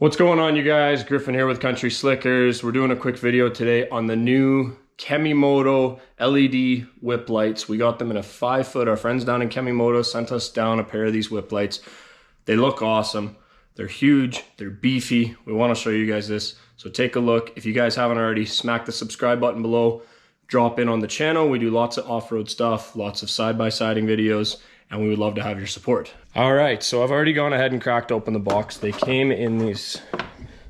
What's going on, you guys? Griffin here with Country Slickers. We're doing a quick video today on the new Kemimoto LED whip lights. We got them in a 5-foot. Our friends down in Kemimoto sent us down a pair of these whip lights. They look awesome. They're huge. They're beefy. We want to show you guys this. So take a look. If you guys haven't already, smack the subscribe button below. Drop in on the channel. We do lots of off-road stuff, lots of side-by-siding videos, and we would love to have your support. All right, so I've already gone ahead and cracked open the box. They came in these,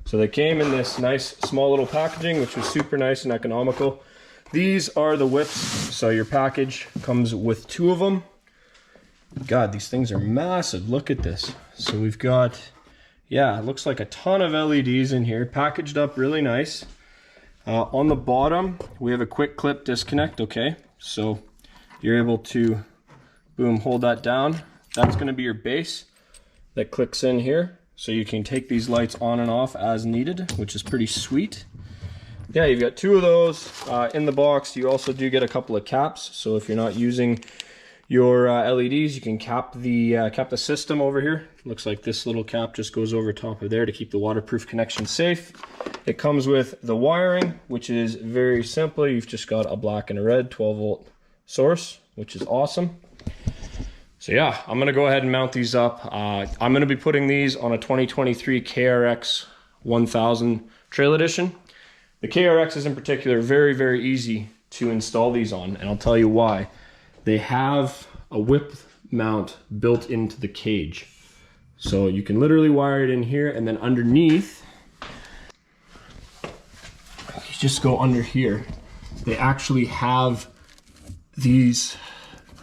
so they came in this nice small little packaging, which was super nice and economical. These are the whips. So your package comes with 2 of them. God, these things are massive. Look at this. So we've got, yeah, it looks like a ton of LEDs in here, packaged up really nice. On the bottom, we have a quick clip disconnect, okay? So you're able to, boom, hold that down. That's gonna be your base that clicks in here. So you can take these lights on and off as needed, which is pretty sweet. Yeah, you've got 2 of those in the box. You also do get a couple of caps. So if you're not using your LEDs, you can cap the system over here. Looks like this little cap just goes over top of there to keep the waterproof connection safe. It comes with the wiring, which is very simple. You've just got a black and a red 12-volt source, which is awesome. So yeah, I'm gonna go ahead and mount these up. I'm gonna be putting these on a 2023 KRX 1000 Trail Edition. The KRXs in particular are very, very easy to install these on, and I'll tell you why. They have a whip mount built into the cage. So you can literally wire it in here, and then underneath, you just go under here. They actually have these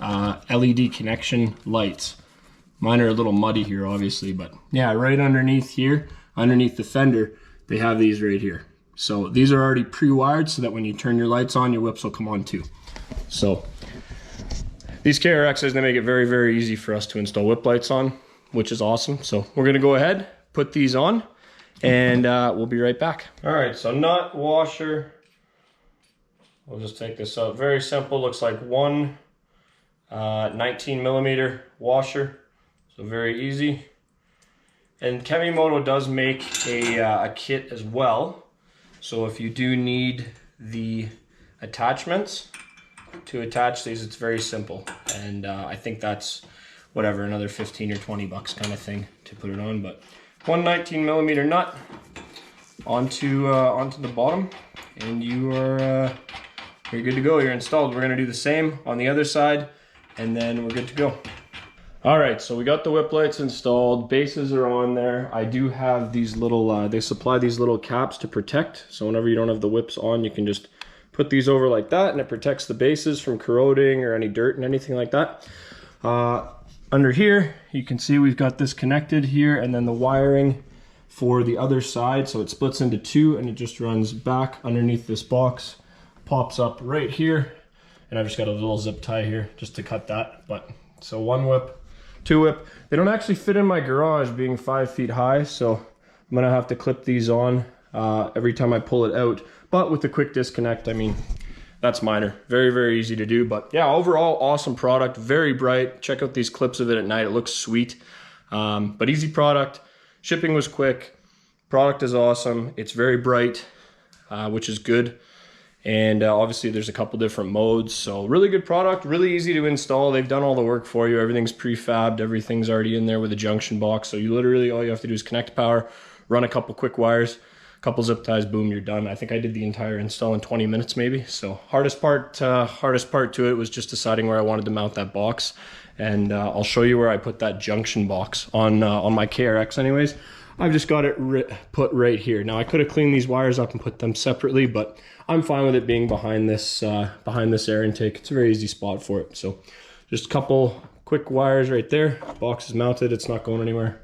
LED connection lights. Mine are a little muddy here, obviously, but yeah, right underneath here, underneath the fender, they have these right here. So these are already pre-wired so that when you turn your lights on, your whips will come on too. So these KRXs, they make it very, very easy for us to install whip lights on, which is awesome. So we're gonna go ahead, put these on, and we'll be right back. All right, so nut, washer. We'll just take this out. Very simple, looks like one 19mm washer, so very easy. And Kemimoto does make a kit as well. So if you do need the attachments to attach these, it's very simple. And I think that's whatever, another 15 or 20 bucks kind of thing to put it on. But one 19mm nut onto the bottom, and you're good to go. You're installed. We're gonna do the same on the other side, and then we're good to go. All right, so we got the whip lights installed. Bases are on there. I do have these little, they supply these little caps to protect. So whenever you don't have the whips on, you can just put these over like that, and it protects the bases from corroding or any dirt and anything like that. Under here, you can see we've got this connected here, and then the wiring for the other side. So it splits into 2, and it just runs back underneath this box, pops up right here. And I've just got a little zip tie here just to cut that. But so 1 whip, 2 whip. They don't actually fit in my garage being 5 feet high, so I'm gonna have to clip these on every time I pull it out. But with the quick disconnect, I mean, that's minor. Very, very easy to do. But yeah, overall, awesome product, very bright. Check out these clips of it at night. It looks sweet, but easy product. Shipping was quick. Product is awesome. It's very bright, which is good. And obviously there's a couple different modes. So really good product, really easy to install. They've done all the work for you. Everything's prefabbed. Everything's already in there with a junction box. So you literally, all you have to do is connect power, run a couple quick wires, couple zip ties, boom, you're done. I think I did the entire install in 20 minutes maybe. So hardest part to it was just deciding where I wanted to mount that box. And I'll show you where I put that junction box on my KRX anyways. I've just got it put right here. Now I could have cleaned these wires up and put them separately, but I'm fine with it being behind this air intake. It's a very easy spot for it. So just a couple quick wires right there. Box is mounted, it's not going anywhere.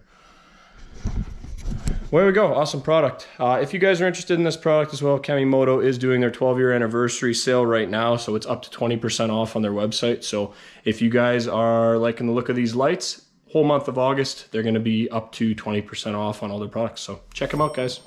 There we go, awesome product. If you guys are interested in this product as well, Kemimoto is doing their 12-year anniversary sale right now, so it's up to 20% off on their website. So if you guys are liking the look of these lights, whole month of August, they're gonna be up to 20% off on all their products. So check them out, guys.